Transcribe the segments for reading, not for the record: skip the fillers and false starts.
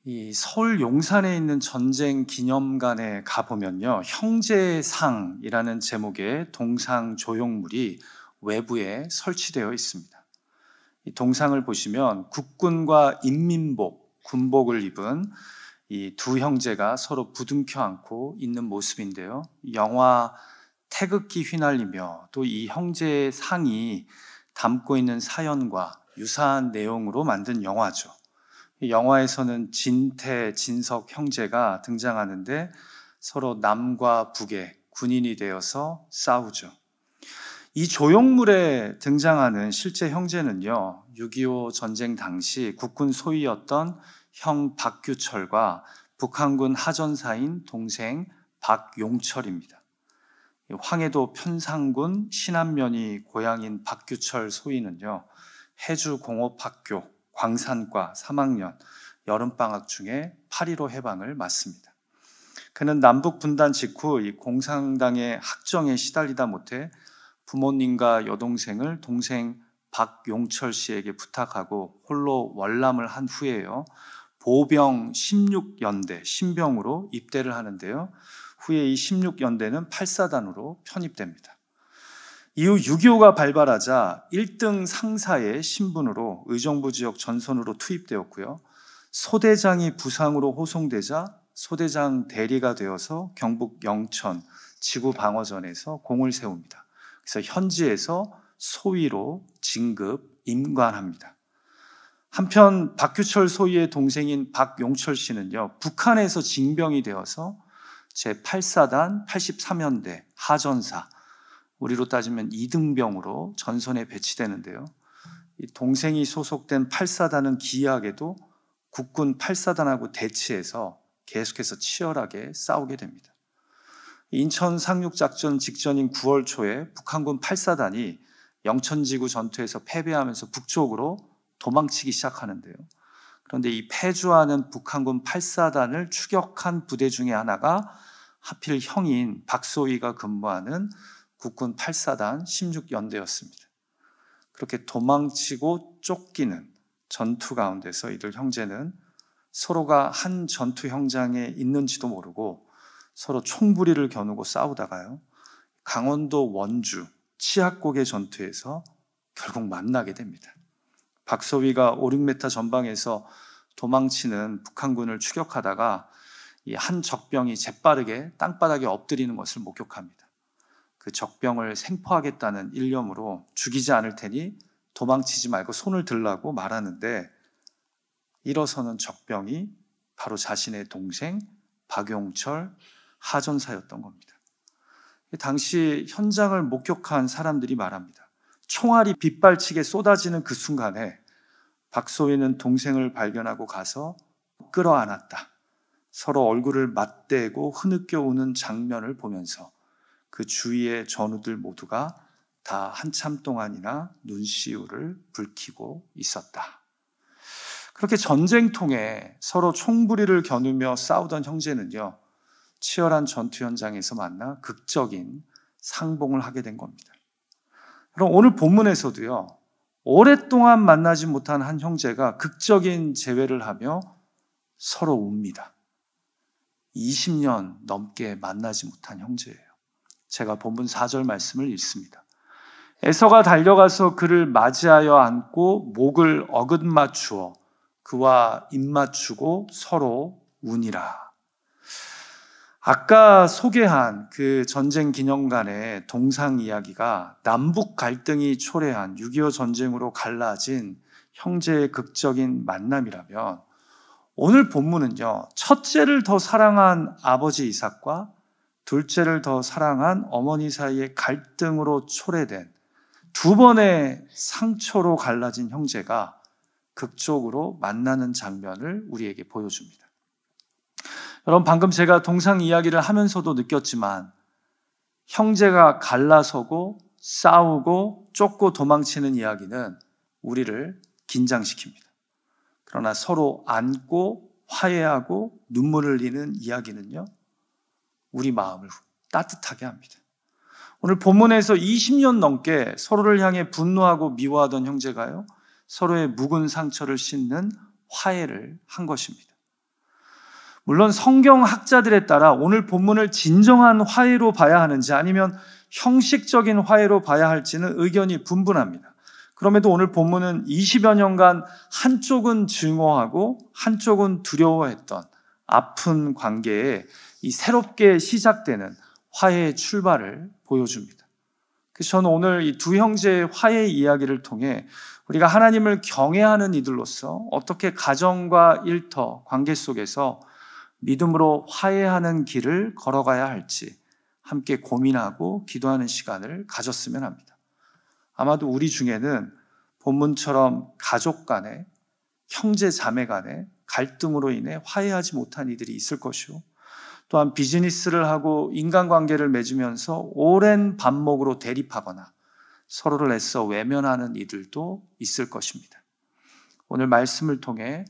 이 서울 용산에 있는 전쟁 기념관에 가보면요, 형제상이라는 제목의 동상 조형물이 외부에 설치되어 있습니다. 이 동상을 보시면 국군과 인민복, 군복을 입은 이 두 형제가 서로 부둥켜 안고 있는 모습인데요. 영화 태극기 휘날리며 또 이 형제의 상이 담고 있는 사연과 유사한 내용으로 만든 영화죠. 이 영화에서는 진태, 진석 형제가 등장하는데 서로 남과 북의 군인이 되어서 싸우죠. 이 조형물에 등장하는 실제 형제는요, 6.25 전쟁 당시 국군 소위였던 형 박규철과 북한군 하전사인 동생 박용철입니다. 황해도 편상군 신안면이 고향인 박규철 소위는요, 해주공업학교 광산과 3학년 여름방학 중에 8.15 해방을 맞습니다. 그는 남북 분단 직후 이 공산당의 학정에 시달리다 못해 부모님과 여동생을 동생 박용철 씨에게 부탁하고 홀로 월남을 한 후에요, 보병 16연대 신병으로 입대를 하는데요, 후에 이 16연대는 8사단으로 편입됩니다. 이후 6.25가 발발하자 1등 상사의 신분으로 의정부 지역 전선으로 투입되었고요. 소대장이 부상으로 호송되자 소대장 대리가 되어서 경북 영천 지구방어전에서 공을 세웁니다. 그래서 현지에서 소위로 진급, 임관합니다. 한편 박규철 소위의 동생인 박용철 씨는요, 북한에서 징병이 되어서 제8사단 83연대 하전사, 우리로 따지면 2등병으로 전선에 배치되는데요. 동생이 소속된 8사단은 기이하게도 국군 8사단하고 대치해서 계속해서 치열하게 싸우게 됩니다. 인천 상륙작전 직전인 9월 초에 북한군 8사단이 영천지구 전투에서 패배하면서 북쪽으로 도망치기 시작하는데요. 그런데 이 패주하는 북한군 8사단을 추격한 부대 중에 하나가 하필 형인 박소희가 근무하는 국군 8사단 16연대였습니다. 그렇게 도망치고 쫓기는 전투 가운데서 이들 형제는 서로가 한 전투 현장에 있는지도 모르고 서로 총부리를 겨누고 싸우다가요, 강원도 원주 치악곡의 전투에서 결국 만나게 됩니다. 박소희가 5, 6m 전방에서 도망치는 북한군을 추격하다가 이 한 적병이 재빠르게 땅바닥에 엎드리는 것을 목격합니다. 그 적병을 생포하겠다는 일념으로 죽이지 않을 테니 도망치지 말고 손을 들라고 말하는데, 일어서는 적병이 바로 자신의 동생 박용철 하전사였던 겁니다. 당시 현장을 목격한 사람들이 말합니다. 총알이 빗발치게 쏟아지는 그 순간에 박소희는 동생을 발견하고 가서 끌어안았다. 서로 얼굴을 맞대고 흐느껴 우는 장면을 보면서 그 주위의 전우들 모두가 다 한참 동안이나 눈시울을 붉히고 있었다. 그렇게 전쟁통에 서로 총부리를 겨누며 싸우던 형제는요, 치열한 전투 현장에서 만나 극적인 상봉을 하게 된 겁니다. 그럼 오늘 본문에서도요, 오랫동안 만나지 못한 한 형제가 극적인 재회를 하며 서로 웁니다. 20년 넘게 만나지 못한 형제예요. 제가 본문 4절 말씀을 읽습니다. 에서가 달려가서 그를 맞이하여 안고 목을 어긋맞추어 그와 입맞추고 서로 우니라. 아까 소개한 그 전쟁 기념관의 동상 이야기가 남북 갈등이 초래한 6.25 전쟁으로 갈라진 형제의 극적인 만남이라면, 오늘 본문은요, 첫째를 더 사랑한 아버지 이삭과 둘째를 더 사랑한 어머니 사이의 갈등으로 초래된 두 번의 상처로 갈라진 형제가 극적으로 만나는 장면을 우리에게 보여줍니다. 여러분, 방금 제가 동상 이야기를 하면서도 느꼈지만, 형제가 갈라서고 싸우고 쫓고 도망치는 이야기는 우리를 긴장시킵니다. 그러나 서로 안고 화해하고 눈물을 흘리는 이야기는요, 우리 마음을 따뜻하게 합니다. 오늘 본문에서 20년 넘게 서로를 향해 분노하고 미워하던 형제가요, 서로의 묵은 상처를 씻는 화해를 한 것입니다. 물론 성경학자들에 따라 오늘 본문을 진정한 화해로 봐야 하는지 아니면 형식적인 화해로 봐야 할지는 의견이 분분합니다. 그럼에도 오늘 본문은 20여 년간 한쪽은 증오하고 한쪽은 두려워했던 아픈 관계에 이 새롭게 시작되는 화해의 출발을 보여줍니다. 그래서 저는 오늘 이 두 형제의 화해 이야기를 통해 우리가 하나님을 경외하는 이들로서 어떻게 가정과 일터, 관계 속에서 믿음으로 화해하는 길을 걸어가야 할지 함께 고민하고 기도하는 시간을 가졌으면 합니다. 아마도 우리 중에는 본문처럼 가족 간에, 형제 자매 간에 갈등으로 인해 화해하지 못한 이들이 있을 것이고, 또한 비즈니스를 하고 인간관계를 맺으면서 오랜 반목으로 대립하거나 서로를 애써 외면하는 이들도 있을 것입니다. 오늘 말씀을 통해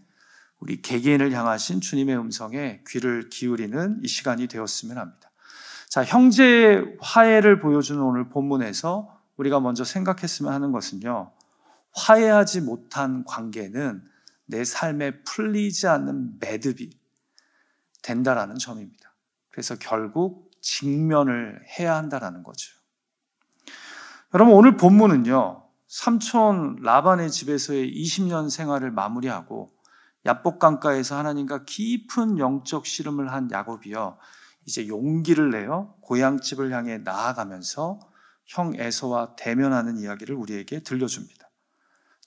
우리 개개인을 향하신 주님의 음성에 귀를 기울이는 이 시간이 되었으면 합니다. 자, 형제의 화해를 보여주는 오늘 본문에서 우리가 먼저 생각했으면 하는 것은요, 화해하지 못한 관계는 내 삶에 풀리지 않는 매듭이 된다라는 점입니다. 그래서 결국 직면을 해야 한다라는 거죠. 여러분, 오늘 본문은요, 삼촌 라반의 집에서의 20년 생활을 마무리하고 야복 강가에서 하나님과 깊은 영적 씨름을 한 야곱이요, 이제 용기를 내어 고향집을 향해 나아가면서 형 에서와 대면하는 이야기를 우리에게 들려줍니다.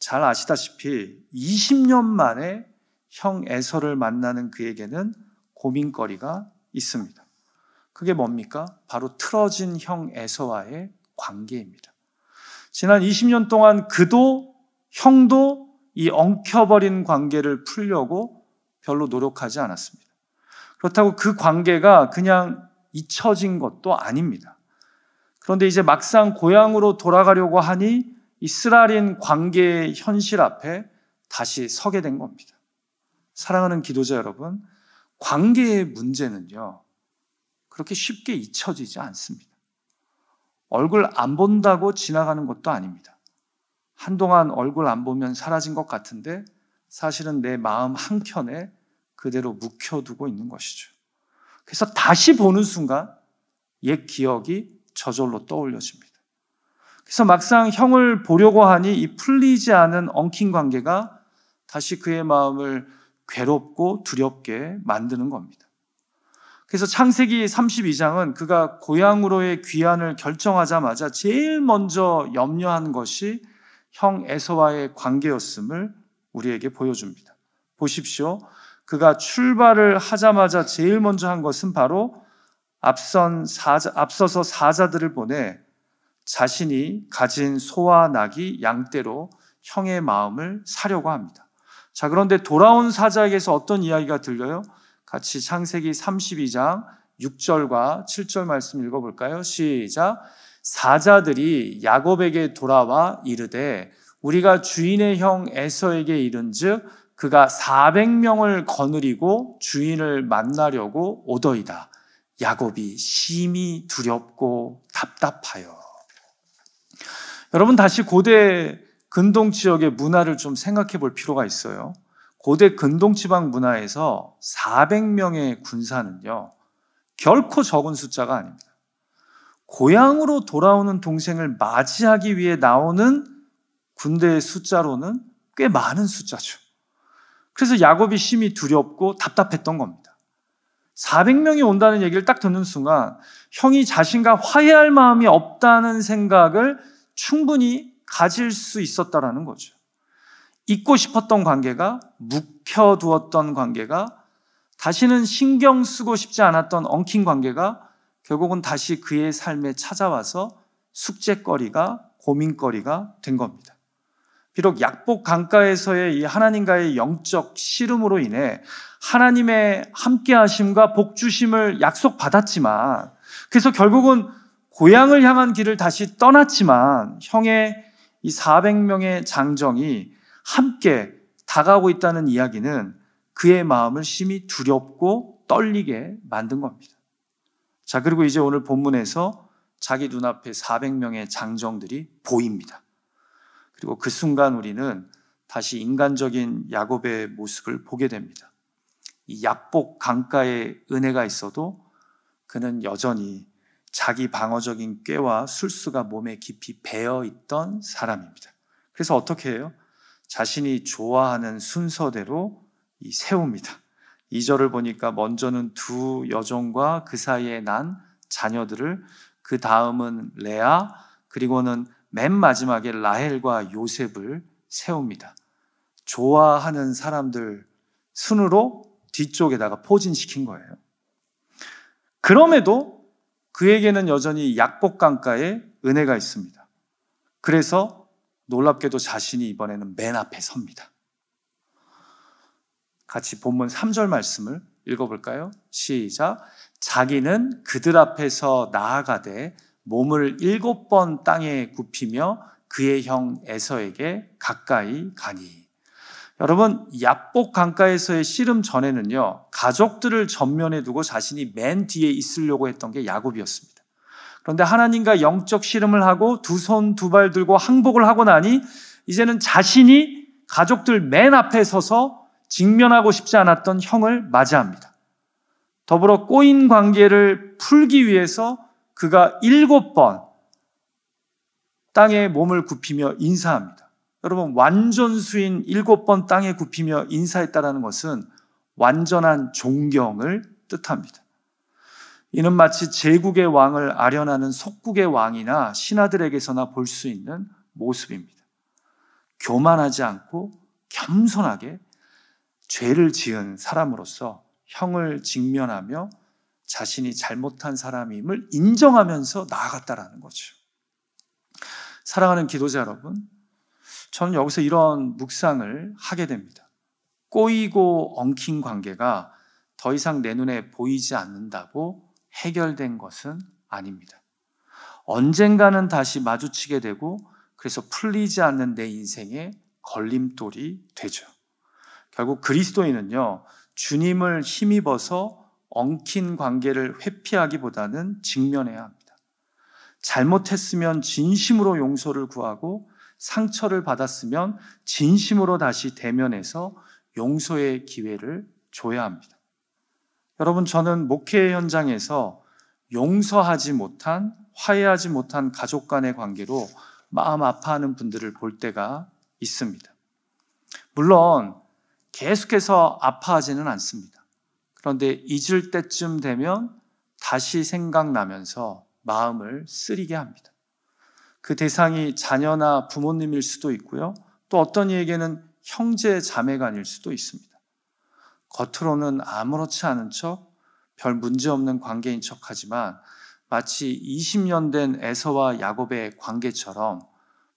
잘 아시다시피 20년 만에 형 에서를 만나는 그에게는 고민거리가 있습니다. 그게 뭡니까? 바로 틀어진 형 에서와의 관계입니다. 지난 20년 동안 그도 형도 이 엉켜버린 관계를 풀려고 별로 노력하지 않았습니다. 그렇다고 그 관계가 그냥 잊혀진 것도 아닙니다. 그런데 이제 막상 고향으로 돌아가려고 하니 이 쓰라린 관계의 현실 앞에 다시 서게 된 겁니다. 사랑하는 기도자 여러분, 관계의 문제는요, 그렇게 쉽게 잊혀지지 않습니다. 얼굴 안 본다고 지나가는 것도 아닙니다. 한동안 얼굴 안 보면 사라진 것 같은데 사실은 내 마음 한켠에 그대로 묵혀두고 있는 것이죠. 그래서 다시 보는 순간 옛 기억이 저절로 떠올려집니다. 그래서 막상 형을 보려고 하니 이 풀리지 않은 엉킨 관계가 다시 그의 마음을 괴롭고 두렵게 만드는 겁니다. 그래서 창세기 32장은 그가 고향으로의 귀환을 결정하자마자 제일 먼저 염려한 것이 형 에서와의 관계였음을 우리에게 보여줍니다. 보십시오. 그가 출발을 하자마자 제일 먼저 한 것은 바로 앞서서 사자들을 보내 자신이 가진 소와 낙이 양떼로 형의 마음을 사려고 합니다. 자, 그런데 돌아온 사자에게서 어떤 이야기가 들려요? 같이 창세기 32장 6절과 7절 말씀 읽어볼까요? 시작. 사자들이 야곱에게 돌아와 이르되 우리가 주인의 형 에서에게 이른즉 그가 400명을 거느리고 주인을 만나려고 오더이다. 야곱이 심히 두렵고 답답하여. 여러분, 다시 고대 근동 지역의 문화를 좀 생각해 볼 필요가 있어요. 고대 근동 지방 문화에서 400명의 군사는요, 결코 적은 숫자가 아닙니다. 고향으로 돌아오는 동생을 맞이하기 위해 나오는 군대의 숫자로는 꽤 많은 숫자죠. 그래서 야곱이 심히 두렵고 답답했던 겁니다. 400명이 온다는 얘기를 딱 듣는 순간 형이 자신과 화해할 마음이 없다는 생각을 충분히 가질 수 있었다라는 거죠. 잊고 싶었던 관계가, 묵혀두었던 관계가, 다시는 신경 쓰고 싶지 않았던 엉킨 관계가 결국은 다시 그의 삶에 찾아와서 숙제거리가, 고민거리가 된 겁니다. 비록 약복 강가에서의 이 하나님과의 영적 씨름으로 인해 하나님의 함께하심과 복주심을 약속받았지만, 그래서 결국은 고향을 향한 길을 다시 떠났지만 형의 이 400명의 장정이 함께 다가오고 있다는 이야기는 그의 마음을 심히 두렵고 떨리게 만든 겁니다. 자, 그리고 이제 오늘 본문에서 자기 눈앞에 400명의 장정들이 보입니다. 그리고 그 순간 우리는 다시 인간적인 야곱의 모습을 보게 됩니다. 이 약복 강가에 은혜가 있어도 그는 여전히 자기 방어적인 꾀와 술수가 몸에 깊이 배어 있던 사람입니다. 그래서 어떻게 해요? 자신이 좋아하는 순서대로 세웁니다. 2절을 보니까 먼저는 두 여종과 그 사이에 난 자녀들을, 그 다음은 레아, 그리고는 맨 마지막에 라헬과 요셉을 세웁니다. 좋아하는 사람들 순으로 뒤쪽에다가 포진시킨 거예요. 그럼에도 그에게는 여전히 약복강가에 은혜가 있습니다. 그래서 놀랍게도 자신이 이번에는 맨 앞에 섭니다. 같이 본문 3절 말씀을 읽어볼까요? 시작. 자기는 그들 앞에서 나아가되 몸을 7번 땅에 굽히며 그의 형 에서에게 가까이 가니. 여러분, 약복 강가에서의 씨름 전에는요, 가족들을 전면에 두고 자신이 맨 뒤에 있으려고 했던 게 야곱이었습니다. 그런데 하나님과 영적 씨름을 하고 두 손 두 발 들고 항복을 하고 나니 이제는 자신이 가족들 맨 앞에 서서 직면하고 싶지 않았던 형을 맞이합니다. 더불어 꼬인 관계를 풀기 위해서 그가 7번 땅에 몸을 굽히며 인사합니다. 여러분, 완전수인 7번 땅에 굽히며 인사했다는 것은 완전한 존경을 뜻합니다. 이는 마치 제국의 왕을 아련하는 속국의 왕이나 신하들에게서나 볼 수 있는 모습입니다. 교만하지 않고 겸손하게 죄를 지은 사람으로서 형을 직면하며 자신이 잘못한 사람임을 인정하면서 나아갔다라는 거죠. 사랑하는 기도자 여러분, 저는 여기서 이런 묵상을 하게 됩니다. 꼬이고 엉킨 관계가 더 이상 내 눈에 보이지 않는다고 해결된 것은 아닙니다. 언젠가는 다시 마주치게 되고 그래서 풀리지 않는 내 인생의 걸림돌이 되죠. 결국 그리스도인은요, 주님을 힘입어서 엉킨 관계를 회피하기보다는 직면해야 합니다. 잘못했으면 진심으로 용서를 구하고 상처를 받았으면 진심으로 다시 대면해서 용서의 기회를 줘야 합니다. 여러분, 저는 목회 현장에서 용서하지 못한, 화해하지 못한 가족 간의 관계로 마음 아파하는 분들을 볼 때가 있습니다. 물론 계속해서 아파하지는 않습니다. 그런데 잊을 때쯤 되면 다시 생각나면서 마음을 쓰리게 합니다. 그 대상이 자녀나 부모님일 수도 있고요. 또 어떤 이에게는 형제 자매간일 수도 있습니다. 겉으로는 아무렇지 않은 척, 별 문제 없는 관계인 척하지만 마치 20년 된 에서와 야곱의 관계처럼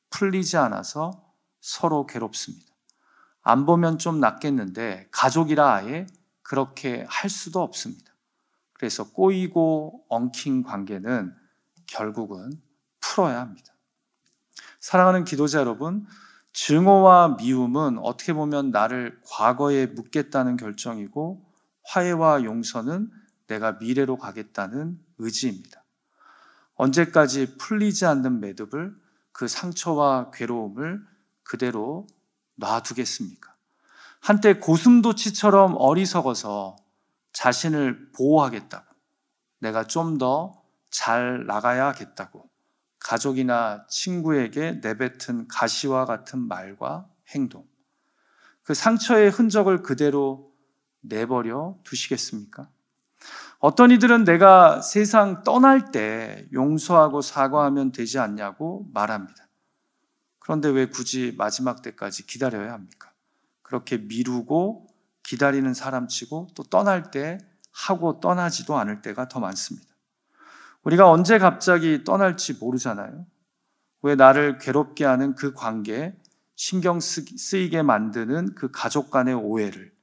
풀리지 않아서 서로 괴롭습니다. 안 보면 좀 낫겠는데 가족이라 아예 그렇게 할 수도 없습니다. 그래서 꼬이고 엉킨 관계는 결국은 풀어야 합니다. 사랑하는 기도자 여러분, 증오와 미움은 어떻게 보면 나를 과거에 묻겠다는 결정이고 화해와 용서는 내가 미래로 가겠다는 의지입니다. 언제까지 풀리지 않는 매듭을, 그 상처와 괴로움을 그대로 놔두겠습니까? 한때 고슴도치처럼 어리석어서 자신을 보호하겠다고, 내가 좀 더 잘 나가야겠다고 가족이나 친구에게 내뱉은 가시와 같은 말과 행동, 그 상처의 흔적을 그대로 내버려 두시겠습니까? 어떤 이들은 내가 세상 떠날 때 용서하고 사과하면 되지 않냐고 말합니다. 그런데 왜 굳이 마지막 때까지 기다려야 합니까? 그렇게 미루고 기다리는 사람치고 또 떠날 때 하고 떠나지도 않을 때가 더 많습니다. 우리가 언제 갑자기 떠날지 모르잖아요. 왜 나를 괴롭게 하는 그 관계, 신경 쓰이게 만드는 그 가족 간의 오해를,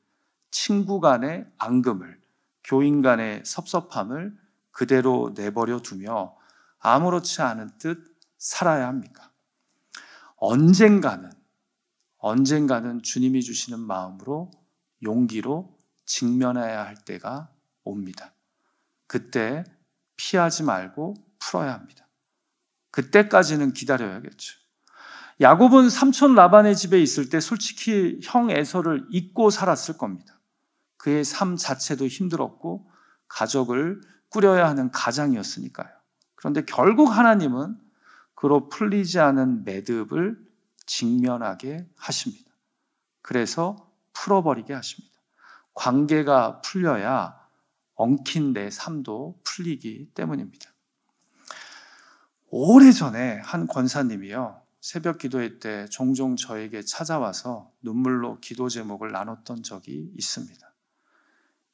친구 간의 앙금을, 교인 간의 섭섭함을 그대로 내버려 두며 아무렇지 않은 듯 살아야 합니까? 언젠가는 주님이 주시는 마음으로, 용기로 직면해야 할 때가 옵니다. 그때 피하지 말고 풀어야 합니다. 그때까지는 기다려야겠죠. 야곱은 삼촌 라반의 집에 있을 때 솔직히 형 에서를 잊고 살았을 겁니다. 그의 삶 자체도 힘들었고 가족을 꾸려야 하는 가장이었으니까요. 그런데 결국 하나님은 그로 풀리지 않은 매듭을 직면하게 하십니다. 그래서 풀어버리게 하십니다. 관계가 풀려야 엉킨 내 삶도 풀리기 때문입니다. 오래전에 한 권사님이요, 새벽 기도회 때 종종 저에게 찾아와서 눈물로 기도 제목을 나눴던 적이 있습니다.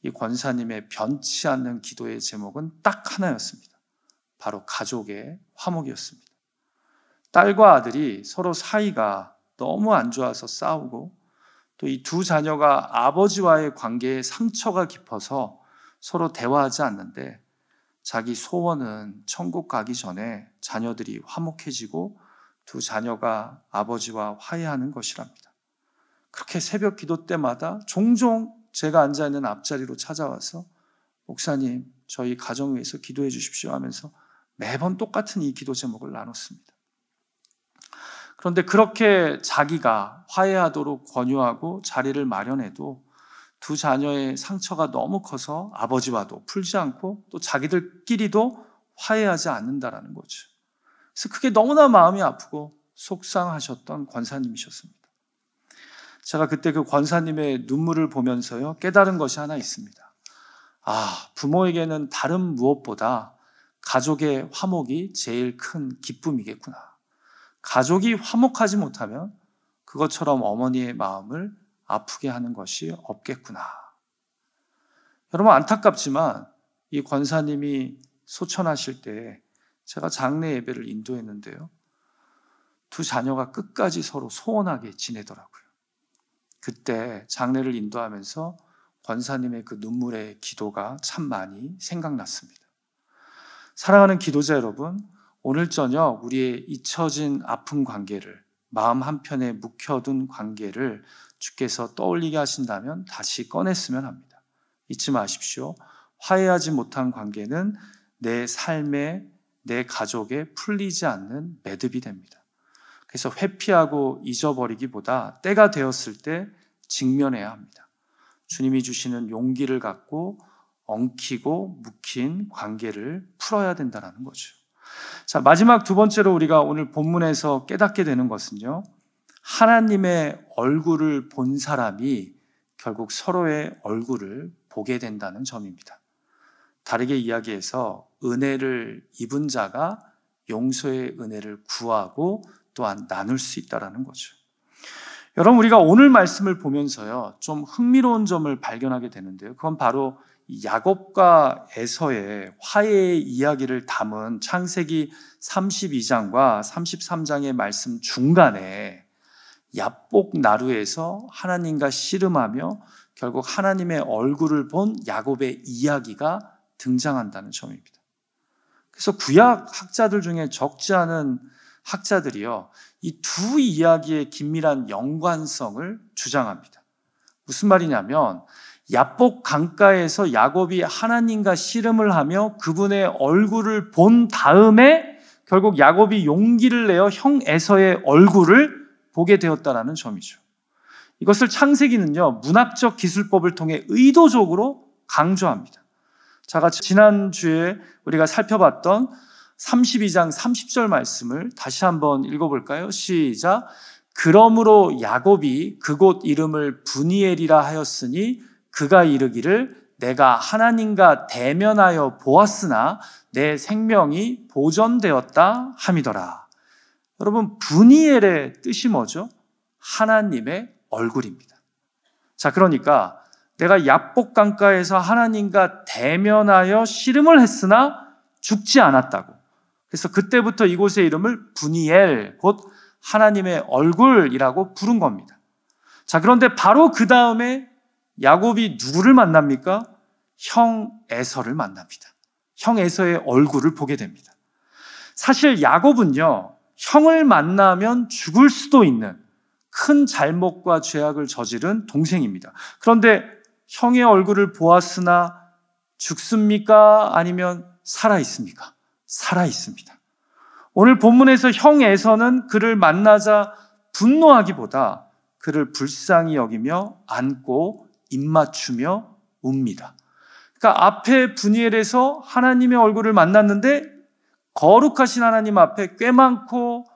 이 권사님의 변치 않는 기도의 제목은 딱 하나였습니다. 바로 가족의 화목이었습니다. 딸과 아들이 서로 사이가 너무 안 좋아서 싸우고, 또 이 두 자녀가 아버지와의 관계에 상처가 깊어서 서로 대화하지 않는데, 자기 소원은 천국 가기 전에 자녀들이 화목해지고 두 자녀가 아버지와 화해하는 것이랍니다. 그렇게 새벽 기도 때마다 종종 제가 앉아있는 앞자리로 찾아와서 목사님, 저희 가정 위해서 기도해 주십시오 하면서 매번 똑같은 이 기도 제목을 나눴습니다. 그런데 그렇게 자기가 화해하도록 권유하고 자리를 마련해도 두 자녀의 상처가 너무 커서 아버지와도 풀지 않고 또 자기들끼리도 화해하지 않는다라는 거죠. 그래서 그게 너무나 마음이 아프고 속상하셨던 권사님이셨습니다. 제가 그때 그 권사님의 눈물을 보면서요, 깨달은 것이 하나 있습니다. 부모에게는 다른 무엇보다 가족의 화목이 제일 큰 기쁨이겠구나. 가족이 화목하지 못하면 그것처럼 어머니의 마음을 아프게 하는 것이 없겠구나. 여러분, 안타깝지만 이 권사님이 소천하실 때 제가 장례 예배를 인도했는데요, 두 자녀가 끝까지 서로 소원하게 지내더라고요. 그때 장례를 인도하면서 권사님의 그 눈물의 기도가 참 많이 생각났습니다. 사랑하는 기도자 여러분, 오늘 저녁 우리의 잊혀진 아픈 관계를, 마음 한편에 묵혀둔 관계를 주께서 떠올리게 하신다면 다시 꺼냈으면 합니다. 잊지 마십시오. 화해하지 못한 관계는 내 삶에, 내 가족에 풀리지 않는 매듭이 됩니다. 그래서 회피하고 잊어버리기보다 때가 되었을 때 직면해야 합니다. 주님이 주시는 용기를 갖고 엉키고 묵힌 관계를 풀어야 된다는 거죠. 자, 마지막 두 번째로 우리가 오늘 본문에서 깨닫게 되는 것은요, 하나님의 얼굴을 본 사람이 결국 서로의 얼굴을 보게 된다는 점입니다. 다르게 이야기해서 은혜를 입은 자가 용서의 은혜를 구하고 또한 나눌 수 있다는 거죠. 여러분, 우리가 오늘 말씀을 보면서요, 좀 흥미로운 점을 발견하게 되는데요. 그건 바로 야곱과 에서의 화해의 이야기를 담은 창세기 32장과 33장의 말씀 중간에 야복 나루에서 하나님과 씨름하며 결국 하나님의 얼굴을 본 야곱의 이야기가 등장한다는 점입니다. 그래서 구약 학자들 중에 적지 않은 학자들이요, 이 두 이야기의 긴밀한 연관성을 주장합니다. 무슨 말이냐면, 야복 강가에서 야곱이 하나님과 씨름을 하며 그분의 얼굴을 본 다음에 결국 야곱이 용기를 내어 형 에서의 얼굴을 보게 되었다는 점이죠. 이것을 창세기는요, 문학적 기술법을 통해 의도적으로 강조합니다. 자, 지난주에 우리가 살펴봤던 32장 30절 말씀을 다시 한번 읽어볼까요? 시작. 그러므로 야곱이 그곳 이름을 브니엘이라 하였으니 그가 이르기를 내가 하나님과 대면하여 보았으나 내 생명이 보존되었다 함이더라. 여러분, 브니엘의 뜻이 뭐죠? 하나님의 얼굴입니다. 자, 그러니까 내가 야복 강가에서 하나님과 대면하여 씨름을 했으나 죽지 않았다고. 그래서 그때부터 이곳의 이름을 브니엘, 곧 하나님의 얼굴이라고 부른 겁니다. 자, 그런데 바로 그 다음에 야곱이 누구를 만납니까? 형 에서를 만납니다. 형 에서의 얼굴을 보게 됩니다. 사실 야곱은요, 형을 만나면 죽을 수도 있는 큰 잘못과 죄악을 저지른 동생입니다. 그런데 형의 얼굴을 보았으나 죽습니까? 아니면 살아 있습니까? 살아 있습니다. 오늘 본문에서 형 에서는 그를 만나자 분노하기보다 그를 불쌍히 여기며 안고 입맞추며 웁니다. 그러니까 앞에 분이엘에서 하나님의 얼굴을 만났는데 거룩하신 하나님 앞에 꽤 많고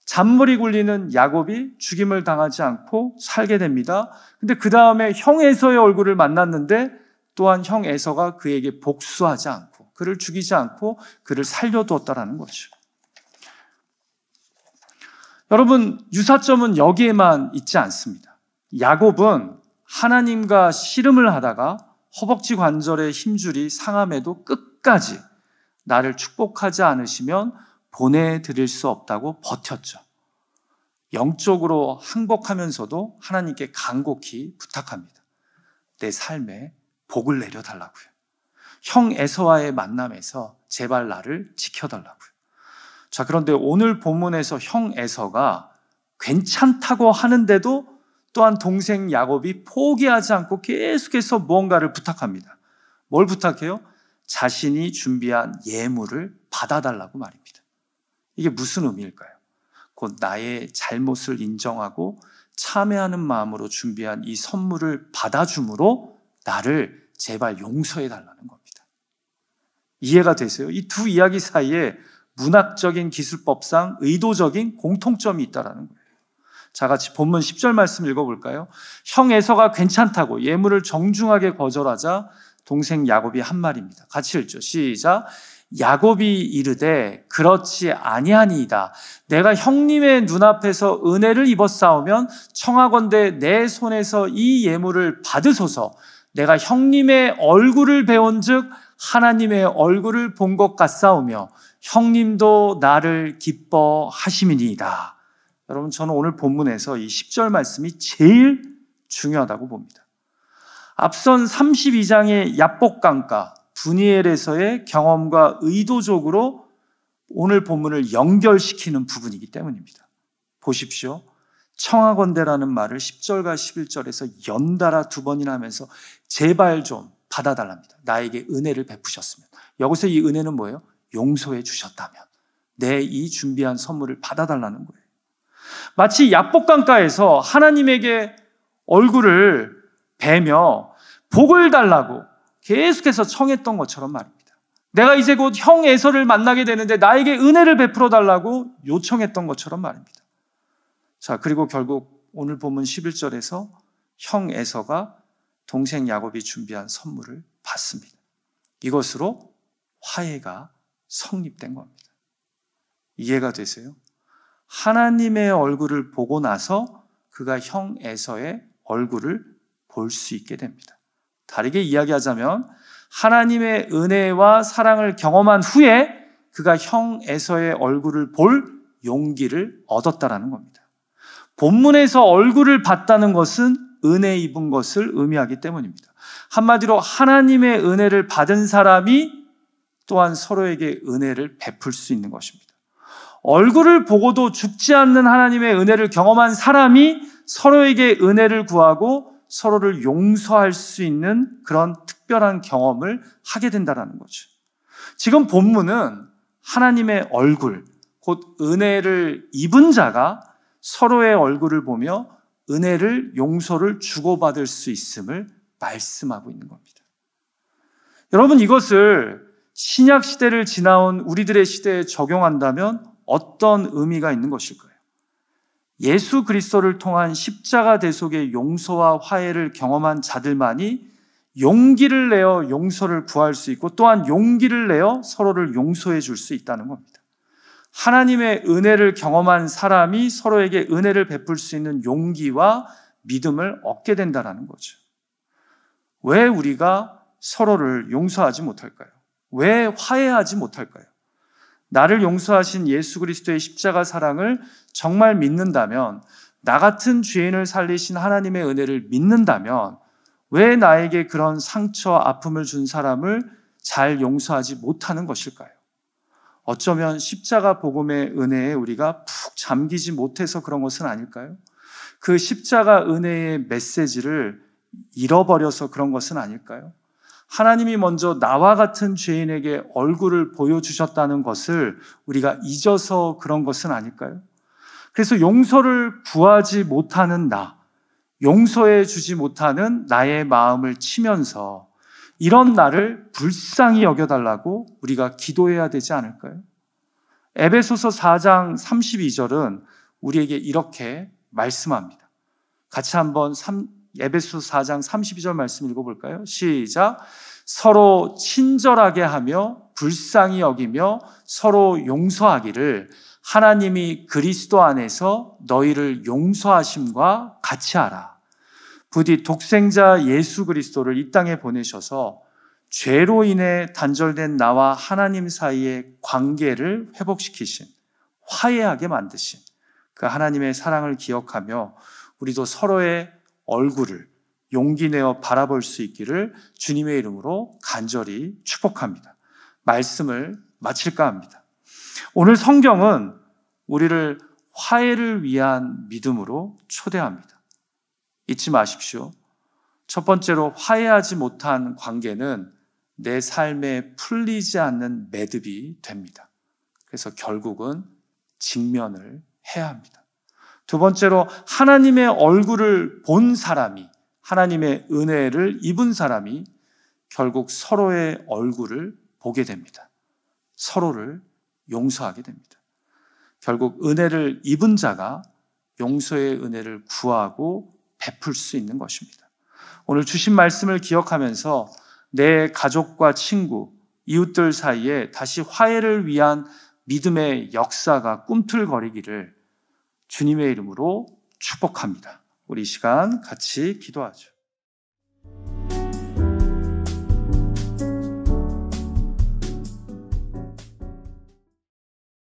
잔머리 굴리는 야곱이 죽임을 당하지 않고 살게 됩니다. 근데 그 다음에 형 에서의 얼굴을 만났는데 또한 형 에서가 그에게 복수하지 않고 그를 죽이지 않고 그를 살려두었다라는 거죠. 여러분, 유사점은 여기에만 있지 않습니다. 야곱은 하나님과 씨름을 하다가 허벅지 관절의 힘줄이 상함에도 끝까지 나를 축복하지 않으시면 보내드릴 수 없다고 버텼죠. 영적으로 항복하면서도 하나님께 간곡히 부탁합니다. 내 삶에 복을 내려달라고요. 형 에서와의 만남에서 제발 나를 지켜달라고요. 자, 그런데 오늘 본문에서 형 에서가 괜찮다고 하는데도 또한 동생 야곱이 포기하지 않고 계속해서 무언가를 부탁합니다. 뭘 부탁해요? 자신이 준비한 예물을 받아달라고 말입니다. 이게 무슨 의미일까요? 곧 나의 잘못을 인정하고 참회하는 마음으로 준비한 이 선물을 받아줌으로 나를 제발 용서해달라는 겁니다. 이해가 되세요? 이 두 이야기 사이에 문학적인 기술법상 의도적인 공통점이 있다는 거예요. 자, 같이 본문 10절 말씀 읽어볼까요? 형 에서가 괜찮다고 예물을 정중하게 거절하자 동생 야곱이 한 말입니다. 같이 읽죠. 시작. 야곱이 이르되 그렇지 아니하니이다. 내가 형님의 눈앞에서 은혜를 입었사오면 청하건대 내 손에서 이 예물을 받으소서. 내가 형님의 얼굴을 배운즉 하나님의 얼굴을 본 것 같사오며 형님도 나를 기뻐하심이니이다. 여러분, 저는 오늘 본문에서 이 10절 말씀이 제일 중요하다고 봅니다. 앞선 32장의 야복강가 분이엘에서의 경험과 의도적으로 오늘 본문을 연결시키는 부분이기 때문입니다. 보십시오. 청하건대라는 말을 10절과 11절에서 연달아 두 번이나 하면서 제발 좀 받아달랍니다. 나에게 은혜를 베푸셨으면. 여기서 이 은혜는 뭐예요? 용서해 주셨다면 내 이 준비한 선물을 받아달라는 거예요. 마치 야복강가에서 하나님에게 얼굴을 뵈며 복을 달라고 계속해서 청했던 것처럼 말입니다. 내가 이제 곧 형 에서를 만나게 되는데 나에게 은혜를 베풀어 달라고 요청했던 것처럼 말입니다. 자, 그리고 결국 오늘 본문 11절에서 형 에서가 동생 야곱이 준비한 선물을 받습니다. 이것으로 화해가 성립된 겁니다. 이해가 되세요? 하나님의 얼굴을 보고 나서 그가 형 에서의 얼굴을 볼 수 있게 됩니다. 다르게 이야기하자면 하나님의 은혜와 사랑을 경험한 후에 그가 형 에서의 얼굴을 볼 용기를 얻었다라는 겁니다. 본문에서 얼굴을 봤다는 것은 은혜 입은 것을 의미하기 때문입니다. 한마디로 하나님의 은혜를 받은 사람이 또한 서로에게 은혜를 베풀 수 있는 것입니다. 얼굴을 보고도 죽지 않는 하나님의 은혜를 경험한 사람이 서로에게 은혜를 구하고 서로를 용서할 수 있는 그런 특별한 경험을 하게 된다는 거죠. 지금 본문은 하나님의 얼굴, 곧 은혜를 입은 자가 서로의 얼굴을 보며 은혜를, 용서를 주고받을 수 있음을 말씀하고 있는 겁니다. 여러분, 이것을 신약 시대를 지나온 우리들의 시대에 적용한다면 어떤 의미가 있는 것일까요? 예수 그리스도를 통한 십자가 대속의 용서와 화해를 경험한 자들만이 용기를 내어 용서를 구할 수 있고 또한 용기를 내어 서로를 용서해 줄 수 있다는 겁니다. 하나님의 은혜를 경험한 사람이 서로에게 은혜를 베풀 수 있는 용기와 믿음을 얻게 된다는 거죠. 왜 우리가 서로를 용서하지 못할까요? 왜 화해하지 못할까요? 나를 용서하신 예수 그리스도의 십자가 사랑을 정말 믿는다면, 나 같은 죄인을 살리신 하나님의 은혜를 믿는다면 왜 나에게 그런 상처, 아픔을 준 사람을 잘 용서하지 못하는 것일까요? 어쩌면 십자가 복음의 은혜에 우리가 푹 잠기지 못해서 그런 것은 아닐까요? 그 십자가 은혜의 메시지를 잃어버려서 그런 것은 아닐까요? 하나님이 먼저 나와 같은 죄인에게 얼굴을 보여주셨다는 것을 우리가 잊어서 그런 것은 아닐까요? 그래서 용서를 구하지 못하는 나, 용서해 주지 못하는 나의 마음을 치면서 이런 나를 불쌍히 여겨달라고 우리가 기도해야 되지 않을까요? 에베소서 4장 32절은 우리에게 이렇게 말씀합니다. 같이 한번 에베소서 4장 32절 말씀 읽어볼까요? 시작. 서로 친절하게 하며 불쌍히 여기며 서로 용서하기를 하나님이 그리스도 안에서 너희를 용서하심과 같이 하라. 부디 독생자 예수 그리스도를 이 땅에 보내셔서 죄로 인해 단절된 나와 하나님 사이의 관계를 회복시키신, 화해하게 만드신 그 하나님의 사랑을 기억하며 우리도 서로의 얼굴을 용기 내어 바라볼 수 있기를 주님의 이름으로 간절히 축복합니다. 말씀을 마칠까 합니다. 오늘 성경은 우리를 화해를 위한 믿음으로 초대합니다. 잊지 마십시오. 첫 번째로 화해하지 못한 관계는 내 삶에 풀리지 않는 매듭이 됩니다. 그래서 결국은 직면을 해야 합니다. 두 번째로 하나님의 얼굴을 본 사람이, 하나님의 은혜를 입은 사람이 결국 서로의 얼굴을 보게 됩니다. 서로를 용서하게 됩니다. 결국 은혜를 입은 자가 용서의 은혜를 구하고 베풀 수 있는 것입니다. 오늘 주신 말씀을 기억하면서 내 가족과 친구, 이웃들 사이에 다시 화해를 위한 믿음의 역사가 꿈틀거리기를 주님의 이름으로 축복합니다. 우리 이 시간 같이 기도하죠.